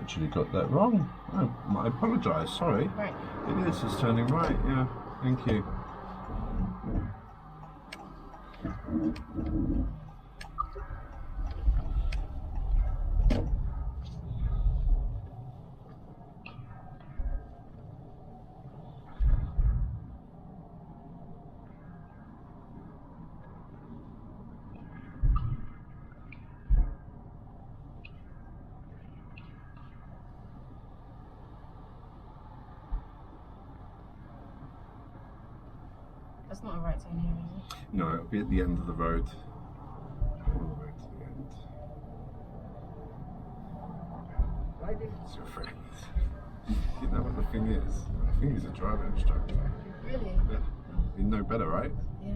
actually got that wrong. I apologise, sorry. Right. It is, it's turning right, yeah. Thank you. That's not a right turn here, is it? No, it'll be at the end of the road. All the way to the end. It's your friend. You know what the thing is? I think he's a driving instructor. Really? Yeah. You know better, right? Yeah.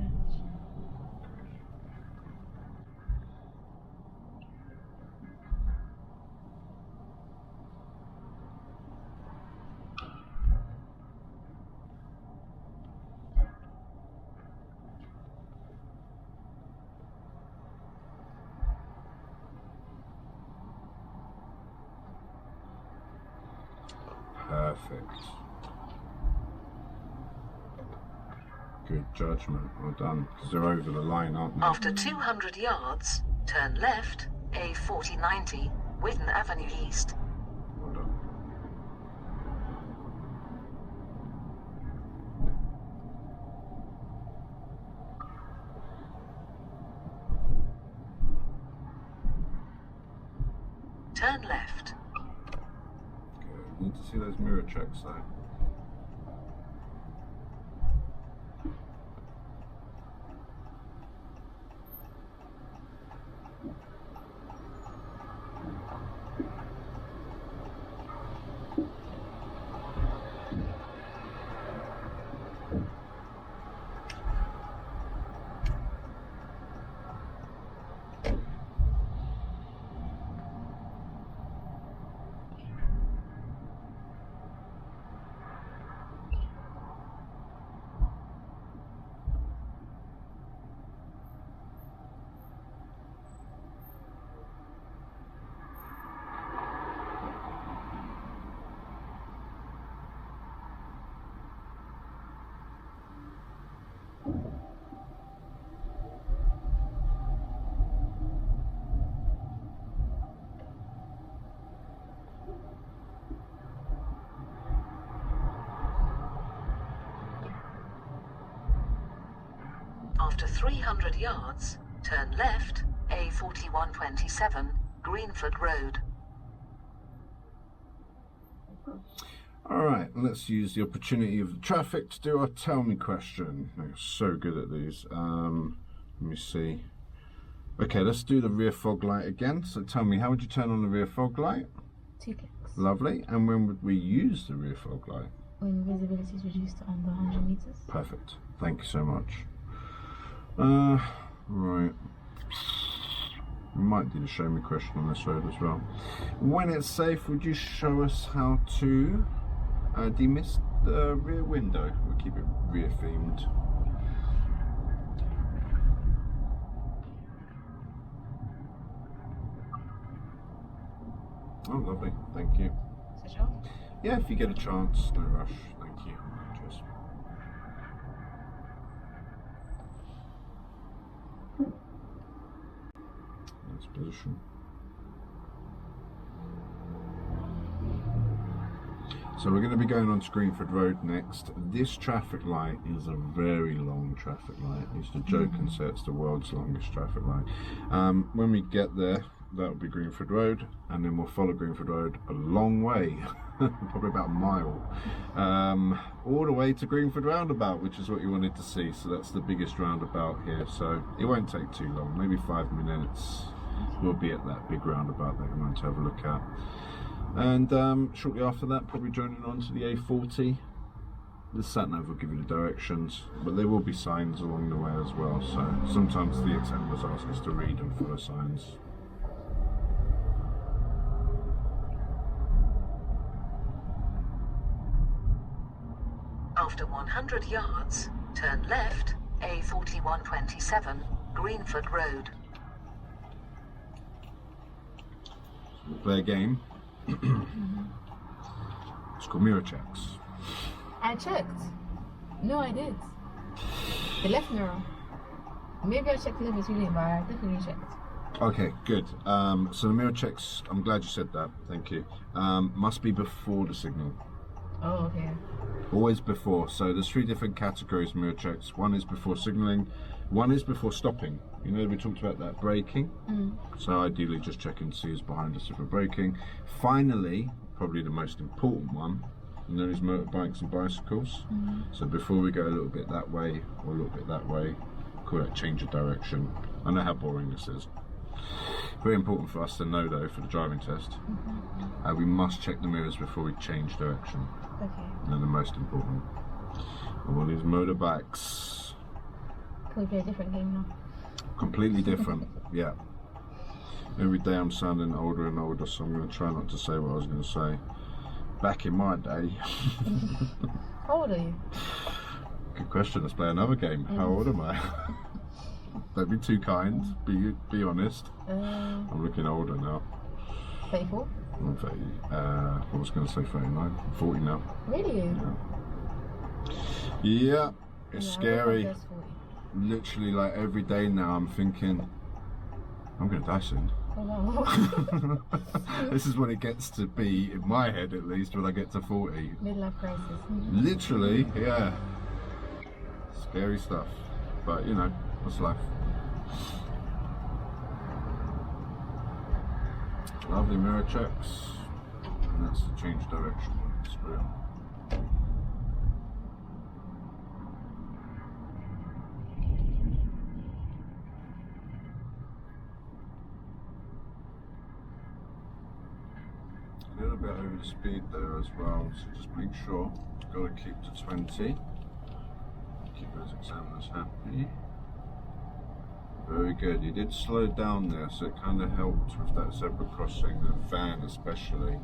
Perfect. Good judgment. Well done. Because they're over the line, aren't they? After 200 yards, turn left, A4090, Whitten Avenue East. Well done. Turn left. Good. Need to see those mirror checks though. After 300 yards, turn left, A4127, Greenford Road. Alright, let's use the opportunity of the traffic to do our tell me question. They're so good at these. Let me see. Okay, let's do the rear fog light again. So tell me, how would you turn on the rear fog light? 2 clicks. Lovely. And when would we use the rear fog light? When visibility is reduced to under 100 meters. Perfect. Thank you so much. Right. We might do the show me question on this road as well. When it's safe, would you show us how to demist the rear window? We'll keep it rear themed. Oh, lovely. Thank you. Switch off. Yeah, if you get a chance. No rush. Thank you. Cheers. Nice position. So we're going to be going on to Greenford Road next. This traffic light is a very long traffic light. I used to joke and say it's the world's longest traffic light. When we get there, that'll be Greenford Road, and then we'll follow Greenford Road a long way, probably about a mile, all the way to Greenford Roundabout, which is what you wanted to see. So that's the biggest roundabout here, so it won't take too long, maybe 5 minutes. We'll be at that big roundabout that you're going to have a look at. And shortly after that, probably joining on to the A40. The sat-nav will give you the directions, but there will be signs along the way as well, so sometimes the examiners ask us to read and follow signs. After 100 yards, turn left, A4127, Greenford Road. We'll play a game. It's called mirror checks. I checked. No, I did. The left mirror. Maybe I checked a little bit too late, but I definitely checked. Okay, good. So the mirror checks, I'm glad you said that, thank you. Must be before the signal. Oh, okay. Always before. So there's 3 different categories of mirror checks. One is before signalling, one is before stopping. You know, we talked about that braking. So ideally just checking to see who's behind us if we're braking. Finally, probably the most important one, you know, is motorbikes and bicycles. So before we go a little bit that way or a little bit that way, call that change of direction. I know how boring this is. Very important for us to know though for the driving test. We must check the mirrors before we change direction. Okay. They're the most important. And all these motorbikes. Can we play a different game now? Completely different, yeah. Every day I'm sounding older and older, so I'm going to try not to say what I was going to say. Back in my day. How old are you? Good question, let's play another game. How old am I? Don't be too kind, be honest. I'm looking older now. 34? I'm 30, I was going to say 39, I'm 40 now. Really? Yeah, it's Yeah, scary. I was 40. Literally, like every day now, I'm thinking, I'm going to die soon. Oh, wow. This is when it gets to be, in my head at least, when I get to 40. Midlife crisis. Literally, yeah. Scary stuff. But, you know, that's life. Lovely mirror checks. And that's the change direction one. It's brilliant. A little bit over the speed there as well, so just make sure you've got to keep to 20. Keep those examiners happy. Very good. You did slow down there, so it kind of helped with that zebra crossing, the van especially.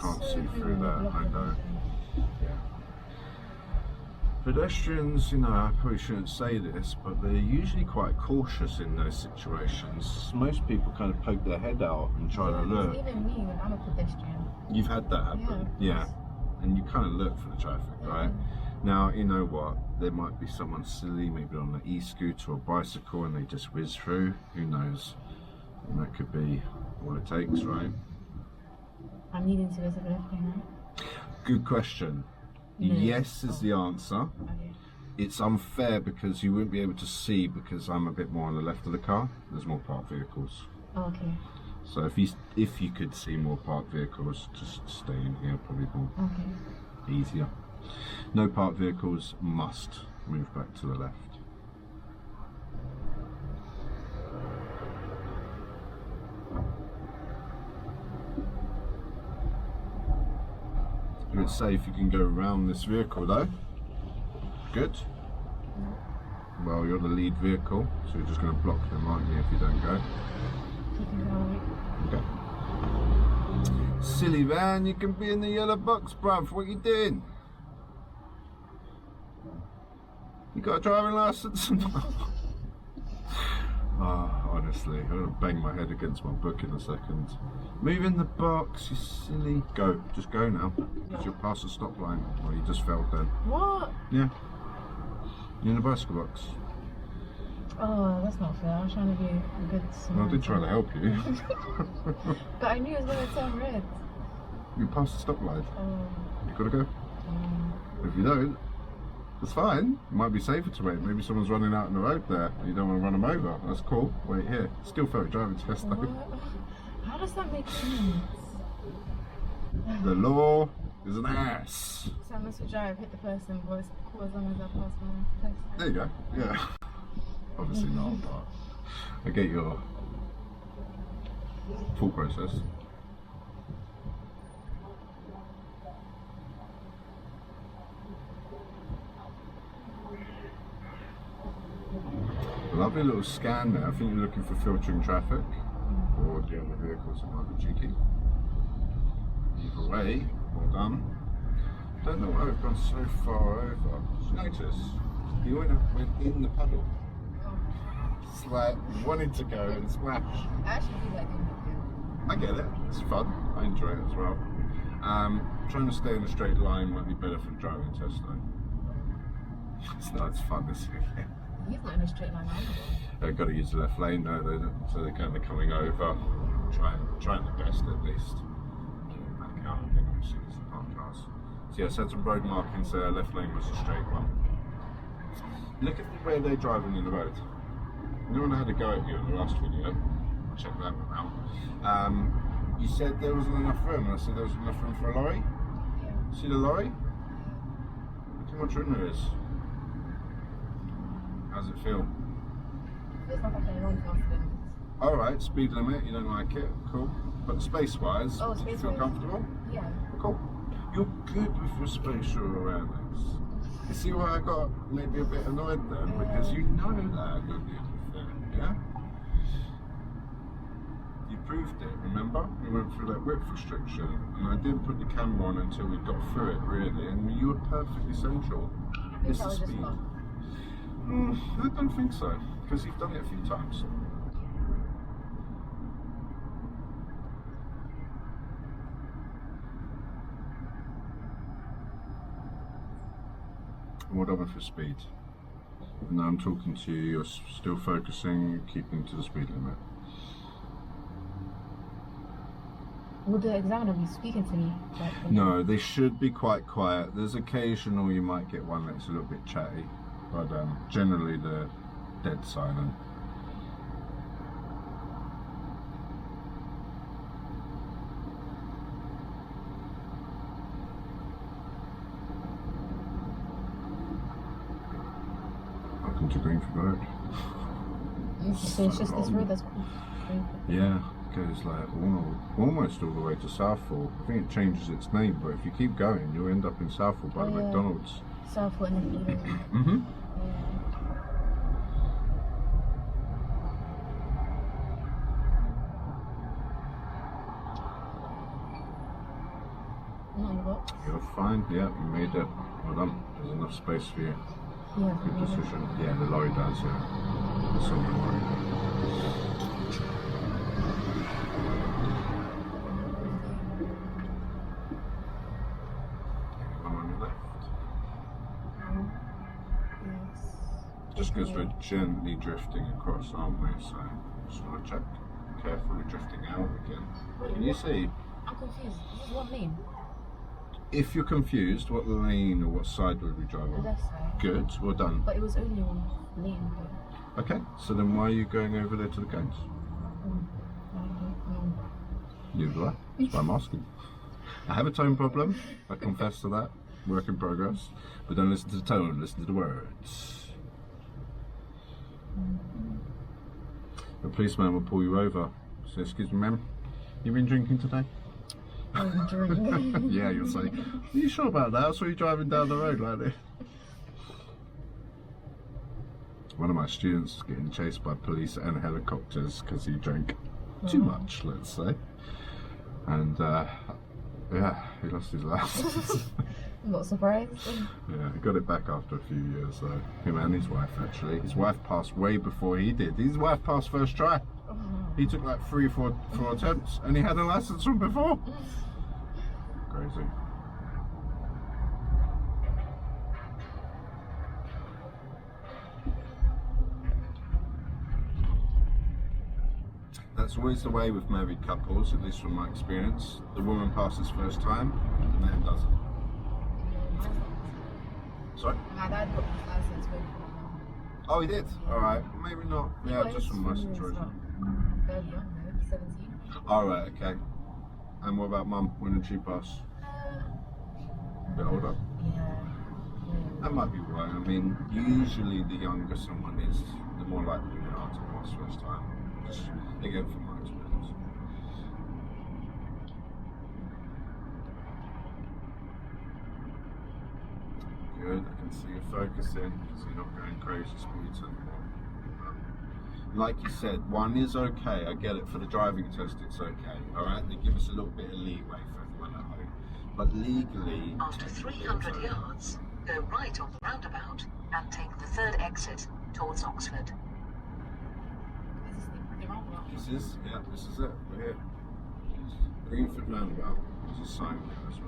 Can't see through that, I know. Yeah. Pedestrians, you know, I probably shouldn't say this, but they're usually quite cautious in those situations. Most people kind of poke their head out and try to look. Even me, when I'm a pedestrian. You've had that happen, yeah. And you kind of look for the traffic, right? Now, you know what? There might be someone silly, maybe on an e-scooter or bicycle, and they just whiz through. Who knows? And that could be all it takes, right? I'm needing to go to the left lane, right? Good question. No. Yes is the answer. Okay. It's unfair because you wouldn't be able to see because I'm a bit more on the left of the car. There's more parked vehicles. Oh, okay. So if you could see more parked vehicles, just stay in here, probably more easier. No parked vehicles, must move back to the left. It's safe, you can go around this vehicle though. Good. Well, you're the lead vehicle, so you're just going to block them, aren't you, if you don't go? Okay. Silly van, you can be in the yellow box, bruv. What you doing? You got a driving license? Honestly, I'm going to bang my head against my book in a second. Move in the box, you silly. Go, just go now. Because you'll pass the stop line. Well, you just failed then. What? Yeah. You're in the bicycle box. Oh, that's not fair. I was trying to be a good Well, I did try to help you. But I knew it was going to turn red. You passed the stop line. Oh. You gotta go. If you don't, it's fine. It might be safer to wait. Maybe someone's running out on the road there. You don't want to run them over. That's cool. Wait here. Still failed driving test though. What? How does that make sense? The law is an ass. So I must drive, hit the person, but it's cool as long as I pass my test. There you go. Yeah. Obviously not, but I get your full process. Lovely little scan there. I think you're looking for filtering traffic or the other vehicles that might be cheeky. Either way, well done. Don't know why we've gone so far over. Did you notice? You went in the puddle. It's like you wanted to go and splash. I actually do like doing that. I get it. It's fun. I enjoy it as well. Trying to stay in a straight line might be better for the driving test though. It's fun, isn't it? He's not in a straight line either. They've got to use the left lane though, so they're kind of coming over. Trying the best at least. Getting back out again, obviously, it's the park cars. So yeah, so some road markings there. Left lane was a straight one. Look at the way they're driving in the road. No one had a go at you in the last video. Check that one out. You said there wasn't enough room, and I said there was enough room for a lorry. See the lorry? Look how much room there is. How's it feel? Feels like I'm wrong confidence. Alright, speed limit, you don't like it, cool. But space-wise, Oh, do you feel space-wise. comfortable? Yeah. Cool. You're good with your spatial awareness. You see why I got maybe a bit annoyed then? Because you know that you're good with it, yeah? You proved it, remember? We went through that width restriction, and I didn't put the camera on until we got through it, really, and you were perfectly central. It's the speed. I don't think so, because you've done it a few times. What over for speed? Now I'm talking to you, you're still focusing, keeping to the speed limit. Would the examiner be speaking to me? No, they should be quite quiet. There's occasional you might get one that's a little bit chatty, but generally they're dead silent. Welcome to Greenford Road. So it's just this road that's cool. Yeah, it goes like almost all the way to Southall. I think it changes its name, but if you keep going, you'll end up in Southall by the McDonald's. Southall and then Eden. Mm-hmm. Not in the box. You're fine. Yeah, you made it. Well done. There's enough space for you. Yeah. Good decision. Yeah, the lorry does. Yeah. The silver lorry. Anyone on your left? Yes. Just because we're gently drifting across, aren't we? So just want to check. Carefully drifting out again. Can you see? I'm confused. This is what lane? If you're confused, what lane or what side would we drive The on? left side. Good, well done. But it was only one lane though. Okay, so then why are you going over there to the cones? Neither do I. That's why I'm asking. I have a tone problem. I confess to that. Work in progress. But don't listen to the tone, listen to the words. The policeman will pull you over. Say, excuse me, ma'am, you been drinking today? Yeah, you'll say, are you sure about that? I saw you driving down the road like this. One of my students is getting chased by police and helicopters because he drank too much, let's say. And yeah, he lost his license. I'm not surprised. Yeah, he got it back after a few years though. Him and his wife actually. His wife passed way before he did. His wife passed first try. He took like 3 or 4 attempts and he had a license from before. Crazy. That's always the way with married couples, at least from my experience. The woman passes first time, the man doesn't. Sorry? My dad got his license with Oh, he did? Alright, maybe not. Yeah, just from my situation. very young, though, 17. Alright, okay. And what about mum? When did she pass? A bit older? Yeah. That might be right. I mean, usually the younger someone is, the more likely they are to pass first time. Just, again, from my experience. Good, I can see you focusing, so you're not going crazy speeds anymore. Like you said, 1 is okay, I get it, for the driving test it's okay, alright? They give us a little bit of leeway for everyone at home. But legally... After 300 yards, go right on the roundabout and take the 3rd exit towards Oxford. This is the roundabout. This is it, we're here. Greenford Roundabout. There's a sign there as well.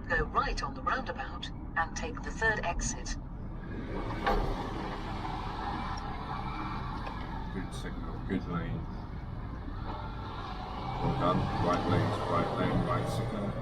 Go right on the roundabout and take the third exit. Good signal, good lane. Well done. Right lane, right signal.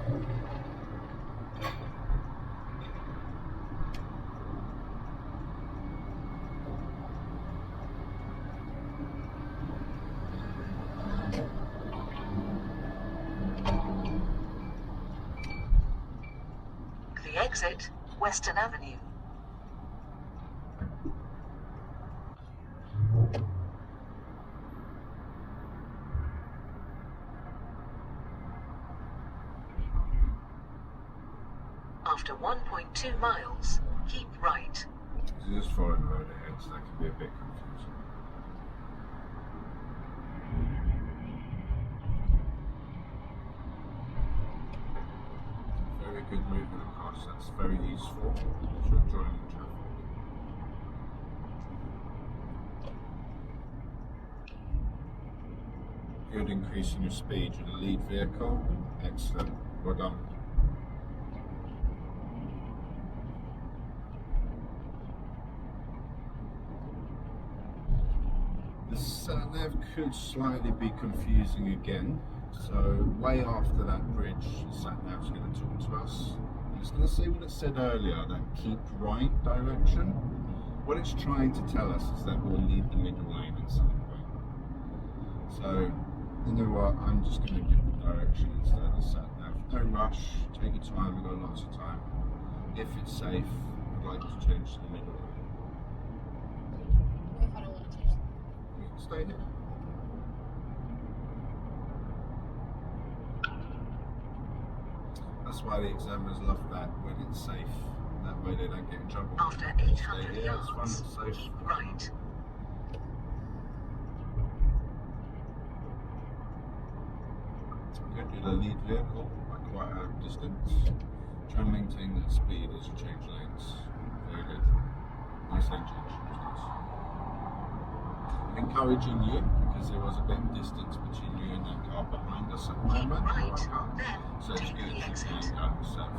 The exit, Western Avenue. After 1.2 miles, keep right. So just follow the road ahead, so that can be a bit confusing. Very good movement across, that's very useful if you're joining traffic. Good increase in your speed with the lead vehicle. Excellent. Well done. The sat-nav could slightly be confusing again. So way after that bridge, the sat-nav's going to talk to us. It's going to say what it said earlier, that keep right direction. What it's trying to tell us is that we'll need the middle lane at some point. So, you know what, I'm just going to give the direction instead of the sat-nav. No rush, take your time, we've got lots of time. If it's safe, I'd like to change to the middle lane. What if I don't want to change? You can stay here. That's why the examiners love that when it's safe. That way they don't get in trouble. After Stay 800 here, it's fun, yards, it's safe. keep right. Good, you're the lead vehicle by quite a distance. Try and maintain that speed as you change lanes. Very good. Nice lane change. I'm encouraging you because there was a bit of distance between you and that car behind us at the Keep moment. right, the car. then So it's take good the to exit. yourself.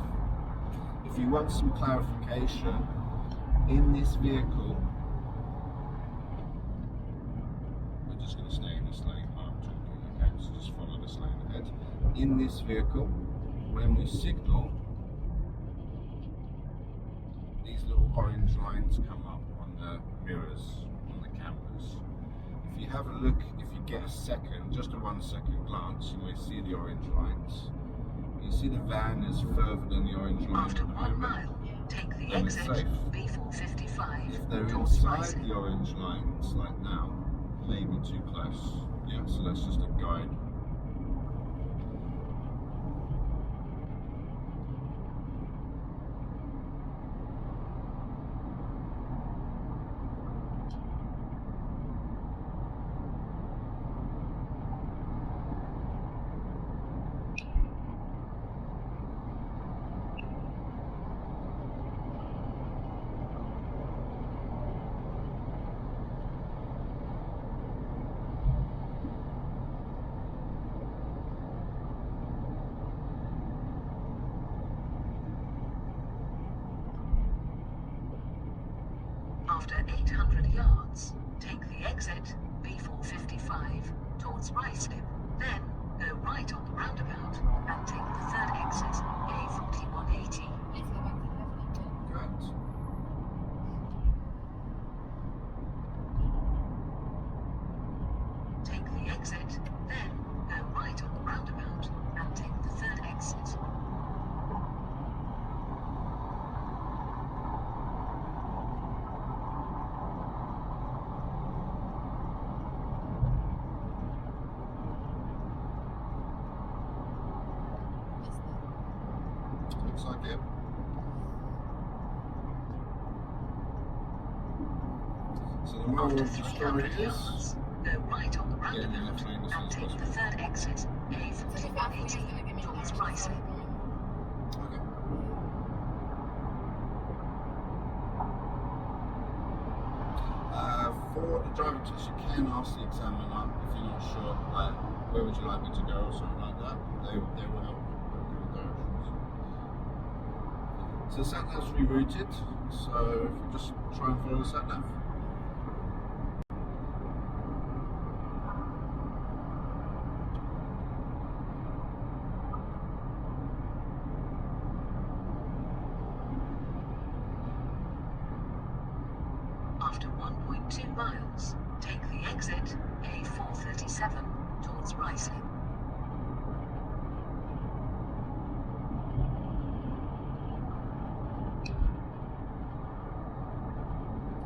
If you want some clarification, in this vehicle, we're just going to stay in this lane while I'm talking, okay? So just follow this lane ahead. In this vehicle, when we signal, these little orange lines come up on the mirrors, on the cameras. If you have a look, if you get a second, just a 1 second glance, you may see the orange lines. You see the van is further than the orange line After at the 1 moment. mile, take the Then it's exit safe. B455 If they're towards inside Rising. the orange lines, like now, maybe too close. Yeah, so that's just a guide. After 800 yards, take the exit B455 towards Ruislip. Then go right on the roundabout and take the third exit A4180. Let's go back to the left lane. Correct. Take the exit, then go right on the roundabout and take the third exit. Looks like it. So the moral After of the story 300 is, yards, go right on the get in the roundabout left lane as soon and as take the possible. third exit So the family is going to A4180 give me towards directions. Ruislip. Okay. before the driving test, you can ask the examiner if you're not sure, like, where would you like me to go or something like that. They will help with directions. So the sat nav's rerouted, so if you just try and follow the sat nav. After 1.2 miles, take the exit A437 towards Ruislip.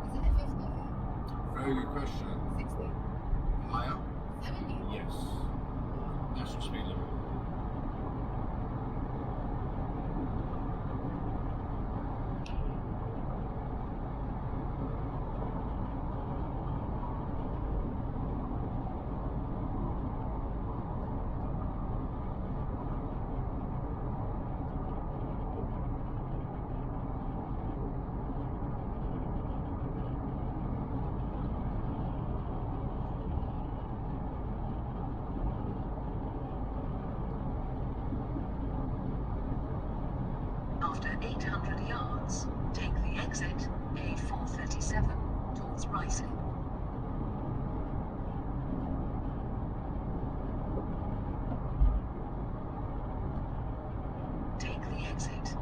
Is it a 50? Very good question. 60? Higher? 70? Yes. National speed limit. After 800 yards, take the exit A437 towards Ruislip. Take the exit.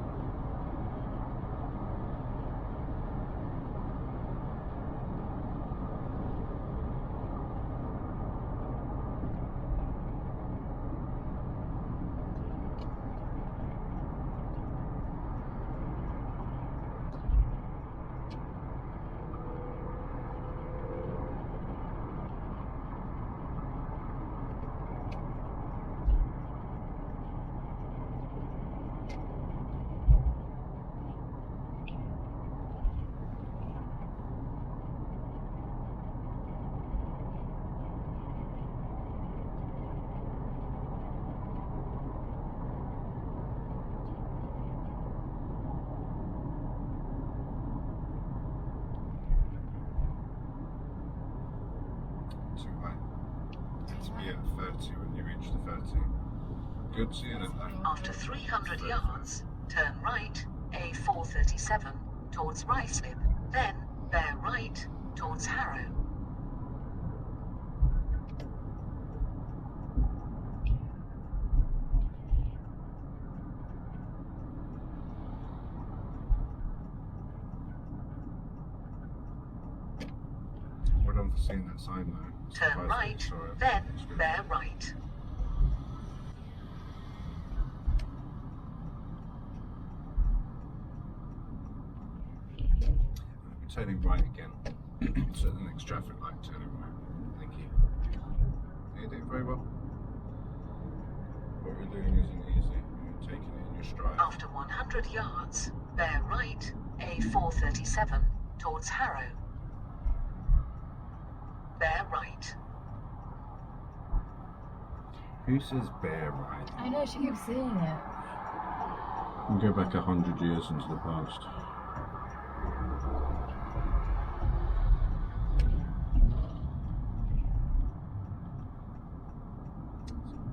Too late. It's be at 30 when you reach the 30. Good seeing it though. After 300 yards, turn right A437 towards Ruislip, then bear right towards Harrow. Well done for seeing that sign though. Turn Surprised right, you saw it. then That's good. bear right. We're turning right again. So the next traffic light, turning right. Thank you. You're doing very well. What we're doing isn't easy. You're taking it in your stride. After 100 yards, bear right A437 towards Harrow. Bear right. Who says bear right? I know, she keeps saying it. We'll go back 100 years into the past.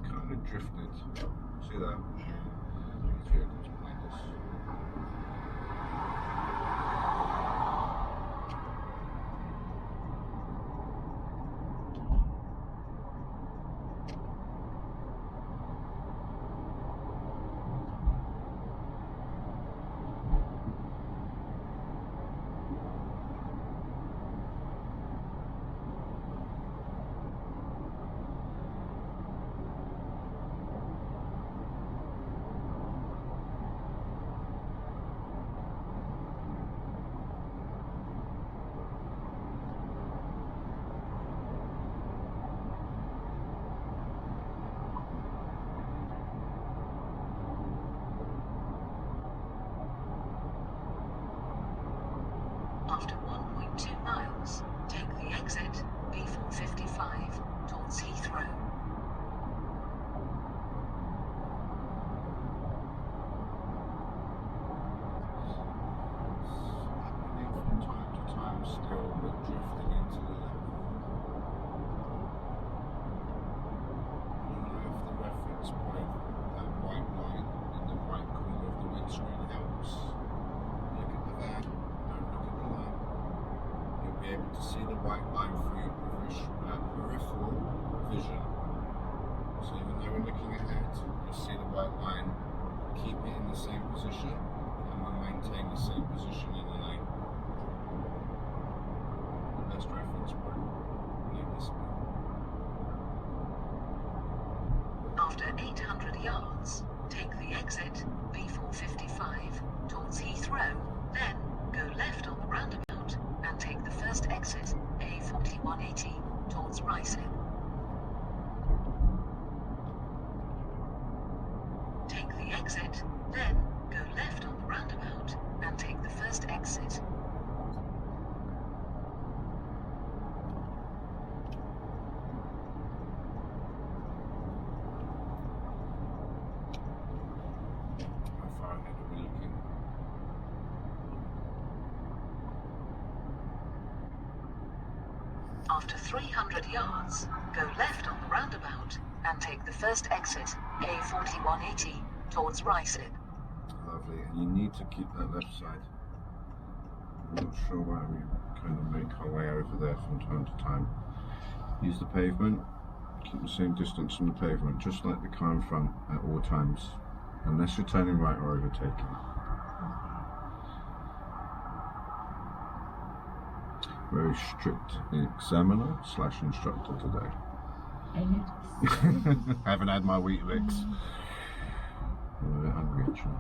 Kind of drifted. See that? These vehicles behind us. After 1.2 miles, take the exit B455 towards Heathrow. Happening from time to time still, but drifting into the able to see the white line through your peripheral vision. So even though we're looking ahead, you'll see the white line. Keep it in the same position, and we'll maintain the same position in the lane. The best reference point. Like this one. After 800 yards, take the exit B455 towards Heathrow, then go left on the roundabout and take the first exit A4180 towards Ruislip. Take the exit, then go left on the roundabout and take the first exit. How far ahead are we looking? After 300 yards, go left on the roundabout and take the first exit A4180 towards Ruislip. Lovely, and you need to keep that left side. I'm not sure why we kind of make our way over there from time to time. Use the pavement, keep the same distance from the pavement, just like the car in front at all times, unless you're turning right or overtaking. Very strict examiner / instructor today. I noticed. I haven't had my Weetabix. I'm a bit hungry actually.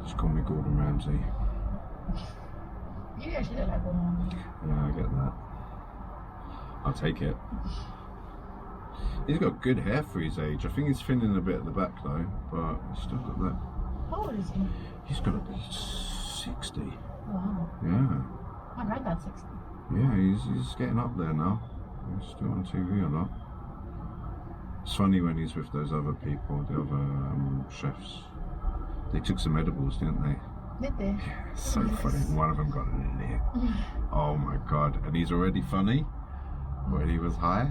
Just call me Gordon Ramsay. You actually look like one. Yeah, I get that. I'll take it. He's got good hair for his age. I think he's thinning a bit at the back though, but he's still got that. How old is he? He's got to be 60. Wow. Yeah. My granddad's 60. Yeah, he's getting up there now. He's still on TV or not. It's funny when he's with those other people, the other chefs. They took some edibles, didn't they? Did they? Yeah, it's so funny. One of them got lit. Oh my god. And he's already funny. When he was high,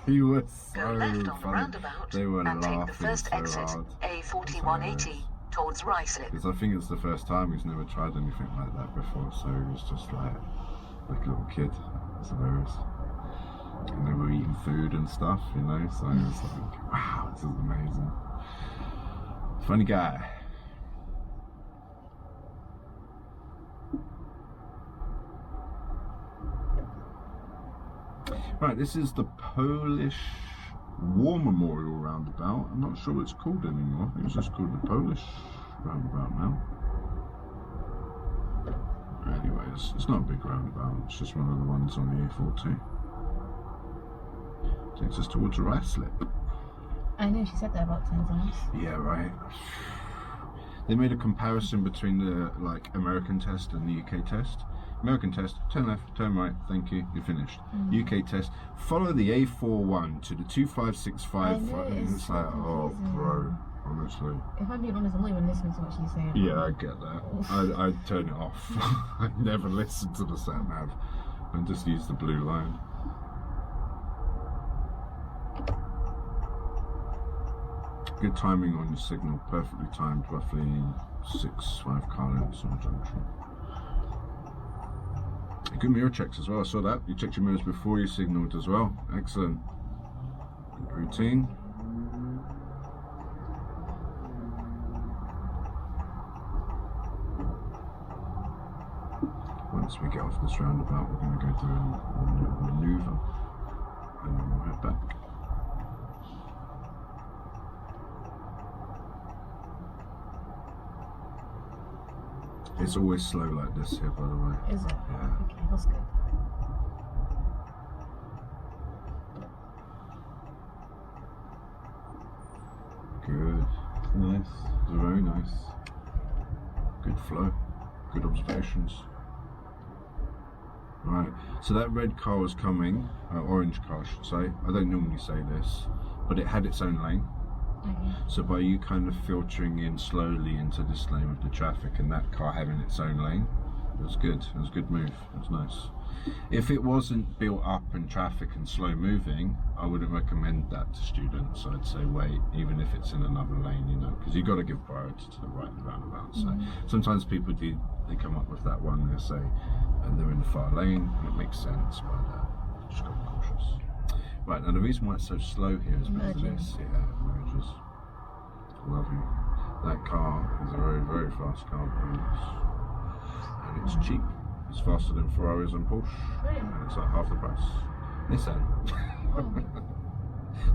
he was so Go left on the funny. Roundabout They were and take the laughing first so exit hard. A4180 towards Ruislip. Because I think it's the first time he's never tried anything like that before, so he was just like a little kid. It's hilarious. And they were eating food and stuff, you know, so it was like, wow, this is amazing. Funny guy. Right, this is the Polish War Memorial Roundabout. I'm not sure what it's called anymore. I think it's just called the Polish Roundabout now. Anyways, it's not a big roundabout. It's just one of the ones on the A14. Takes us towards Ruislip. I know, she said that about 10 times. Yeah, right. They made a comparison between the American test and the UK test. American test, turn left, turn right, thank you, you're finished. UK test, follow the A41 to the 2565. It's like, oh, bro, honestly. If I'm being honest, I'm not even listening to what she's saying. Yeah, I get that. I'd turn it off. I never listen to the sat nav and just use the blue line. Good timing on your signal, perfectly timed, roughly 6-5 car lengths on junction. Good mirror checks as well, I saw that. You checked your mirrors before you signalled as well. Excellent. Good routine. Once we get off this roundabout, we're going to go through a manoeuvre and then we'll head back. It's always slow like this here, by the way. Is it? Yeah. Okay, that's good. Good. Nice. Very nice. Good flow. Good observations. Right. So that red car was coming, orange car I should say. I don't normally say this, but it had its own lane. Okay. So by you kind of filtering in slowly into this lane of the traffic and that car having its own lane, It was good. It was a good move. It was nice. If it wasn't built up in traffic and slow moving, I wouldn't recommend that to students. I'd say wait, even if it's in another lane, you know, because you've got to give priority to the right and roundabout. So sometimes people do, they come up with that one, they say, and they're in the far lane, and it makes sense, but just got to be cautious. Right, now the reason why it's so slow here is because of this. Yeah, merges. Lovely. That car is a very, very fast car, and it's cheap. It's faster than Ferraris and Porsche, and it's like half the price. Nissan.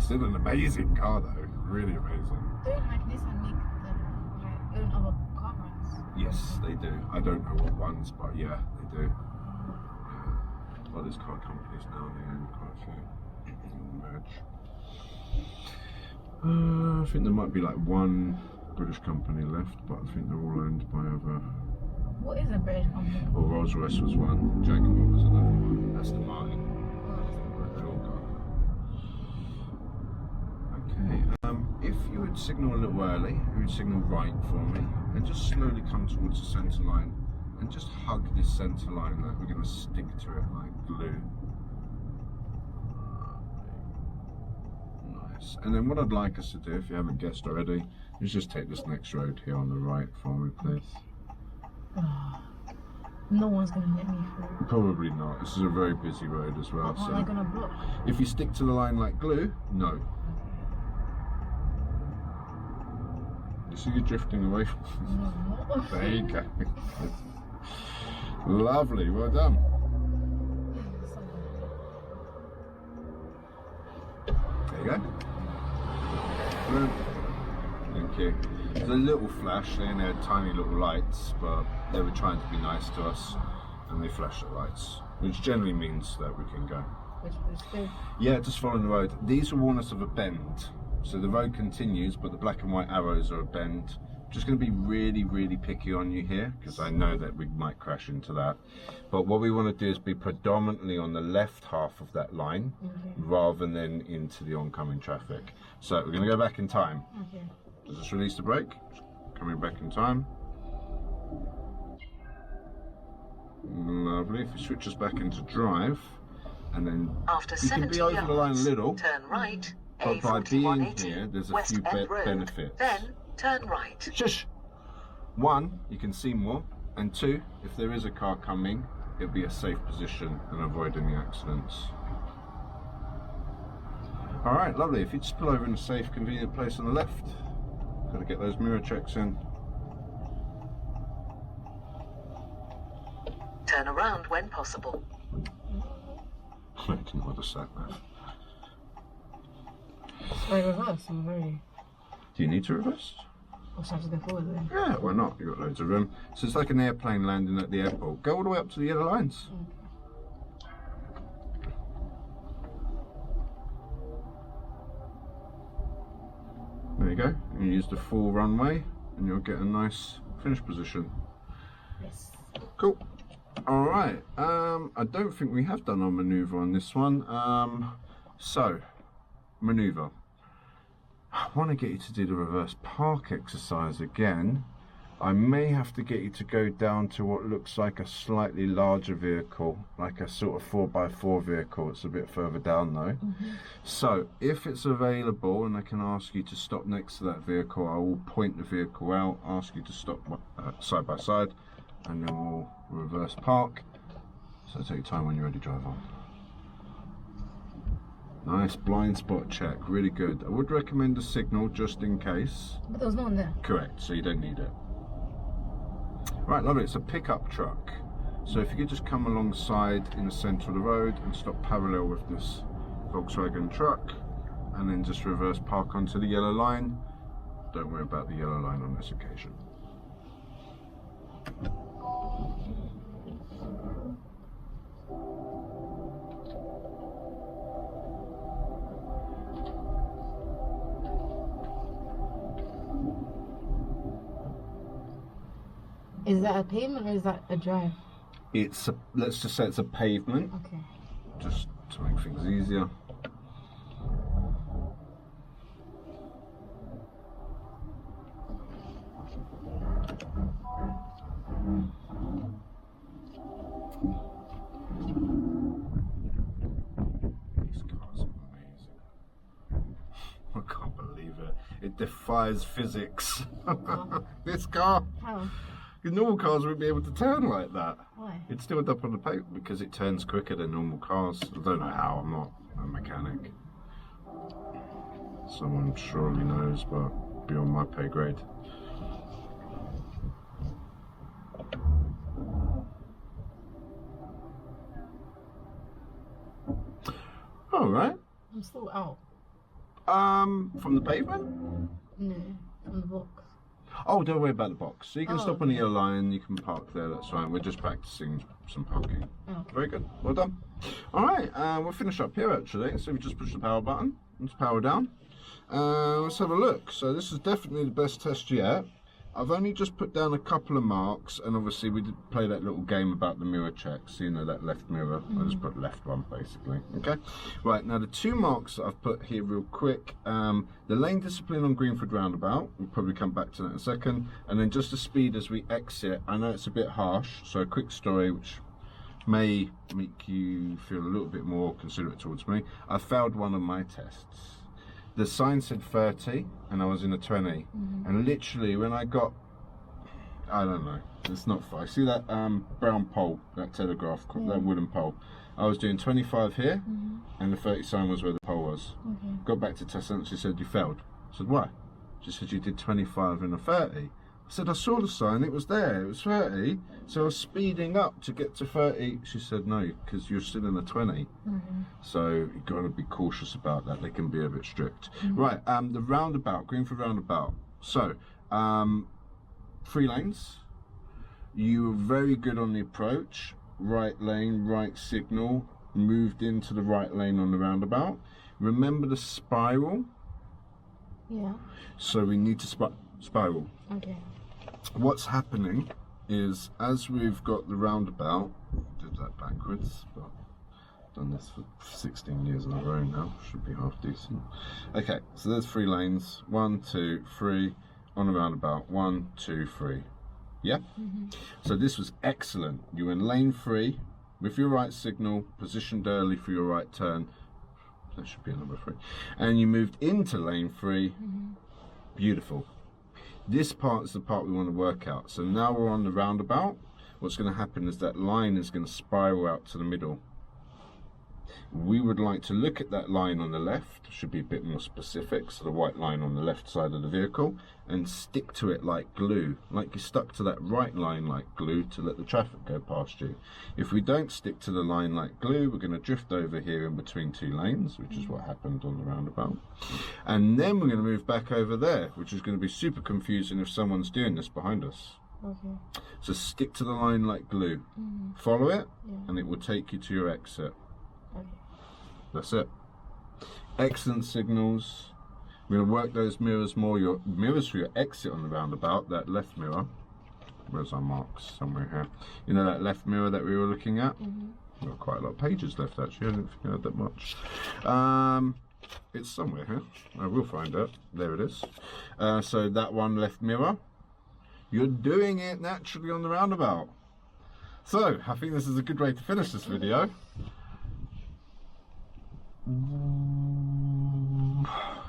Still an amazing car though, really amazing. Don't like Nissan make their own other car brands? Yes, they do. I don't know what ones, but yeah, they do. Yeah. Well, there's car companies now, they own quite a few. Merge. I think there might be like one British company left, but I think they're all owned by other. What is a British company? Well, Rolls Royce was one, Jaguar was another one. That's the Martin. Okay, if you would signal a little early, you would signal right for me, and just slowly come towards the centre line, and just hug this centre line like we're going to stick to it like glue. Nice. And then what I'd like us to do, if you haven't guessed already, is just take this next road here on the right for me, please. No one's gonna let me through. Probably not. This is a very busy road as well. Aren't they gonna block? If you stick to the line like glue, no. You see you're drifting away from No. There you go. Lovely, well done. There you go. Brilliant. Thank you. There's a little flash, they only had tiny little lights, but they were trying to be nice to us, and they flashed the lights, which generally means that we can go. Which is good. Yeah, just following the road. These will warn us of a bend. So the road continues, but the black and white arrows are a bend. Just going to be really, really picky on you here, because I know that we might crash into that. But what we want to do is be predominantly on the left half of that line, rather than into the oncoming traffic. So we're going to go back in time. Okay. Just release the brake, coming back in time. Lovely. If you switch us back into drive, and then After you can be over the line a little, turn right, but by being A4180, here, there's a West few End Road, benefits. Then turn right. Shush! One, you can see more, and two, if there is a car coming, it'll be a safe position and avoiding the accidents. Alright, lovely. If you just pull over in a safe, convenient place on the left, got to get those mirror checks in. Turn around when possible. I didn't want to sat nav. Right, reverse, I'm very. Do you need to reverse? Or should I just go forward then? Yeah, why not? You've got loads of room. So it's like an airplane landing at the airport. Go all the way up to the yellow lines. There you go. You use the full runway and you'll get a nice finish position. Yes. Cool. Alright. I don't think we have done our manoeuvre on this one. So, manoeuvre. I want to get you to do the reverse park exercise again. I may have to get you to go down to what looks like a slightly larger vehicle, like a sort of 4x4 vehicle. It's a bit further down though. So if it's available and I can ask you to stop next to that vehicle, I will point the vehicle out, ask you to stop side by side, and then we'll reverse park. So take your time when you're ready, drive on. Nice blind spot check, really good. I would recommend a signal just in case. But there was no one there. Correct, so you don't need it. Right, lovely, it's a pickup truck. So if you could just come alongside in the centre of the road and stop parallel with this Volkswagen truck, and then just reverse park onto the yellow line. Don't worry about the yellow line on this occasion. Is that a pavement or is that a drive? It's a, let's just say it's a pavement, Okay. just to make things easier. defies physics. Oh. This car, How? the normal cars wouldn't be able to turn like that. Why? It's still up on the paper because it turns quicker than normal cars. I don't know how, I'm not a mechanic. Someone surely knows, but beyond my pay grade. All right. I'm still out. From the pavement? No, from the box. Oh, don't worry about the box. So you can Oh, stop on the okay. yellow line, you can park there, that's fine. We're just practicing some parking. Oh. Very good, well done. All right, we'll finish up here actually. So we just push the power button, let's power down. Let's have a look. So this is definitely the best test yet. I've only just put down a couple of marks, and obviously we did play that little game about the mirror checks, you know, that left mirror. I just put left one basically. Okay, right, now the 2 marks that I've put here real quick, the lane discipline on Greenford Roundabout, we'll probably come back to that in a second, and then just the speed as we exit. I know it's a bit harsh, so a quick story which may make you feel a little bit more considerate towards me. I failed one of my tests. The sign said 30 and I was in a 20, and literally when I got, I don't know, it's not far. See that brown pole, that telegraph, that wooden pole? I was doing 25 here, and the 30 sign was where the pole was. Okay. Got back to Tessa and she said, you failed. I said, why? She said, you did 25 and a 30. I said, I saw the sign, it was there, it was 30, so I was speeding up to get to 30. She said, no, because you're still in a 20. So you've got to be cautious about that, they can be a bit strict. Right, the roundabout, Greenford Roundabout. So, 3 lanes. You were very good on the approach, right lane, right signal, moved into the right lane on the roundabout. Remember the spiral? Yeah. So we need to spiral. Okay. What's happening is, as we've got the roundabout, did that backwards, but done this for 16 years in a row now, should be half decent. Okay, so there's 3 lanes, 1, 2, 3, on the roundabout, 1, 2, 3. Yeah? So this was excellent. You were in lane 3, with your right signal, positioned early for your right turn, that should be a number 3, and you moved into lane 3, beautiful. This part is the part we want to work out. So now we're on the roundabout. What's going to happen is that line is going to spiral out to the middle. We would like to look at that line on the left, should be a bit more specific, so the white line on the left side of the vehicle, and stick to it like glue, like you stuck to that right line like glue to let the traffic go past you. If we don't stick to the line like glue, we're going to drift over here in between 2 lanes, which is what happened on the roundabout. And then we're going to move back over there, which is going to be super confusing if someone's doing this behind us. Okay. So stick to the line like glue. Follow it, Yeah. and it will take you to your exit. Okay. That's it. Excellent signals. We're going to work those mirrors more. Your mirrors for your exit on the roundabout, that left mirror. Where's our marks? Somewhere here. You know that left mirror that we were looking at? We've got quite a lot of pages left actually. I didn't think I had that much. It's somewhere here. I will find it. There it is. So that one left mirror. You're doing it naturally on the roundabout. So I think this is a good way to finish this video.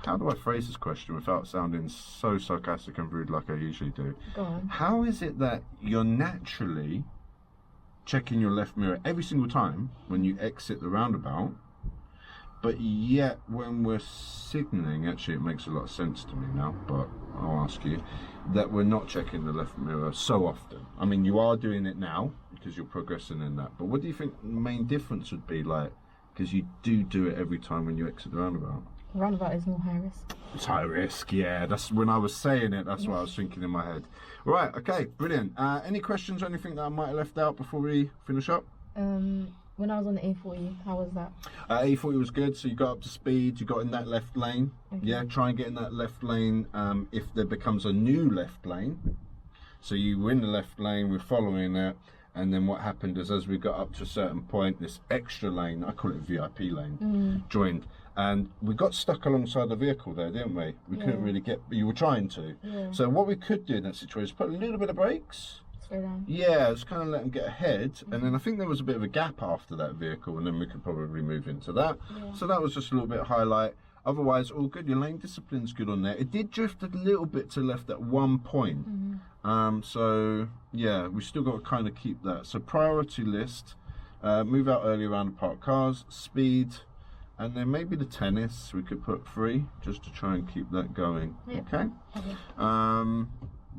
How do I phrase this question without sounding so sarcastic and rude like I usually do? Go on. How is it that you're naturally checking your left mirror every single time when you exit the roundabout, but yet when we're signalling, actually it makes a lot of sense to me now, but I'll ask you, that we're not checking the left mirror so often? I mean, you are doing it now because you're progressing in that, but what do you think the main difference would be, like, because you do it every time when you exit the roundabout? The roundabout is more high risk. It's high risk, yeah. That's when I was saying it, that's what I was thinking in my head. Right, okay, brilliant. Any questions or anything that I might have left out before we finish up? When I was on the A40, how was that? A40 was good, so you got up to speed, you got in that left lane. Okay. Yeah, try and get in that left lane if there becomes a new left lane. So you were in the left lane, we're following it, and then what happened is, as we got up to a certain point, this extra lane, I call it VIP lane, joined. And we got stuck alongside the vehicle there, didn't we? We couldn't really get, you were trying to. Yeah. So what we could do in that situation is put a little bit of brakes. Slow down. Yeah, just kind of let them get ahead. And then I think there was a bit of a gap after that vehicle, and then we could probably move into that. Yeah. So that was just a little bit of highlight. Otherwise, all good. Your lane discipline's good on there. It did drift a little bit to left at one point. So, yeah, we still got to kind of keep that. So, priority list, move out early around the parked cars, speed, and then maybe the tennis we could put 3 just to try and keep that going. Okay?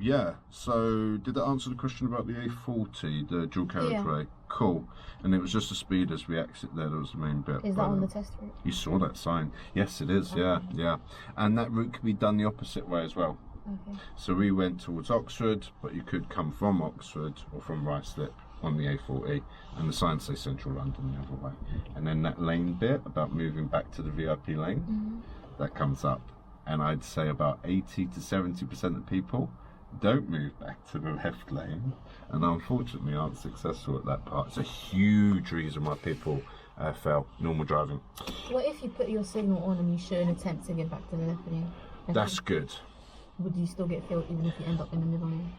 Yeah, so did that answer the question about the A40, the dual carriageway? Cool. And it was just the speed as we exit there, that was the main bit. Is that on the test route? You saw that sign. Yes, it is, yeah. And that route could be done the opposite way as well. Okay. So we went towards Oxford, but you could come from Oxford or from Ruislip on the A40, and the signs say Central London the other way. And then that lane bit about moving back to the VIP lane, that comes up. And I'd say about 80 to 70% of people don't move back to the left lane, and unfortunately aren't successful at that part. It's a huge reason why people fail normal driving. What if you put your signal on and you show an attempt to get back to the left lane? That's good. Would you still get failed even if you end up in the middle lane?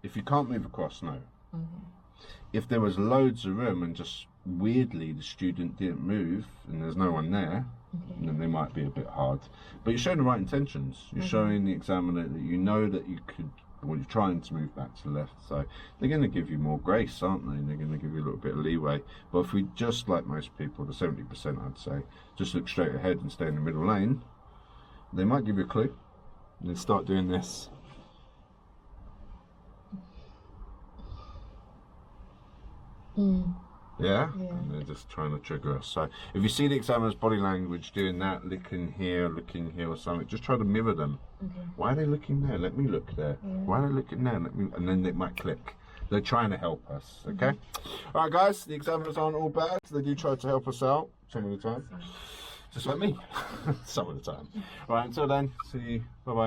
If you can't move across, no. Okay. If there was loads of room and just weirdly the student didn't move and there's no one there, then they might be a bit hard. But you're showing the right intentions. You're showing the examiner that you know that you could, well, you're trying to move back to the left. So they're going to give you more grace, aren't they? And they're going to give you a little bit of leeway. But if we just, like most people, the 70% I'd say, just look straight ahead and stay in the middle lane, they might give you a clue and then start doing this. Yeah? And they're just trying to trigger us. So if you see the examiner's body language doing that, looking here or something, just try to mirror them. Why are they looking there? Let me look there. Why are they looking there? Let me, and then it might click. They're trying to help us, okay? All right, guys, the examiners aren't all bad. They do try to help us out some of the time. Just like me, some of the time. All right, until then, see you. Bye-bye.